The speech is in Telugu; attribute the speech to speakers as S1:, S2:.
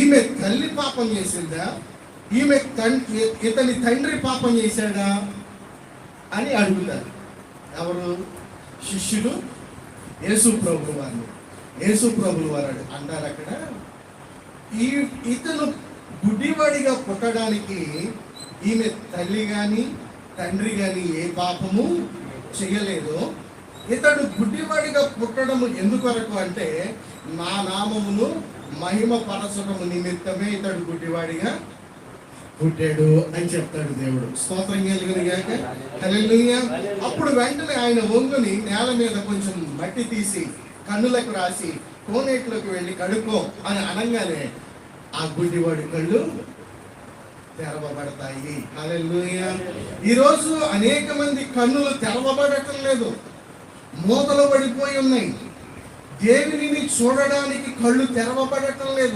S1: ఈమె తల్లి పాపం చేసిందా, ఇతని తండ్రి పాపం చేశాడా అని అడుగుతారు. ఎవరు? శిష్యుడు యేసు ప్రభువు వారు. యేసు ప్రభువు వారు అంటారు అక్కడ, ఇతను గుడ్డివాడిగా పుట్టడానికి ఈమె తల్లి కానీ తండ్రి కానీ ఏ పాపము చేయలేదు. ఇతడు గుడ్డివాడిగా పుట్టడము ఎందుకొరకు అంటే, నా నామమును మహిమ పరచడము నిమిత్తమే ఇతడు గుడ్డివాడిగా పుట్టాడు అని చెప్తాడు దేవుడు. స్తోత్రం కలుగునుగాక. హల్లెలూయా. అప్పుడు వెంటనే ఆయన వంగుని నేల మీద కొంచెం మట్టి తీసి కన్నులకు రాసి కోనేటిలోకి వెళ్ళి కడుక్కో అని అనగానే ఆ గుడ్డివాడి కళ్ళు తెరవబడతాయి. హల్లెలూయా. ఈరోజు అనేక మంది కన్నులు తెరవబడటం లేదు, మూతలు పడిపోయి ఉన్నాయి. దేవునిని చూడడానికి కళ్ళు తెరవబడటం లేదు.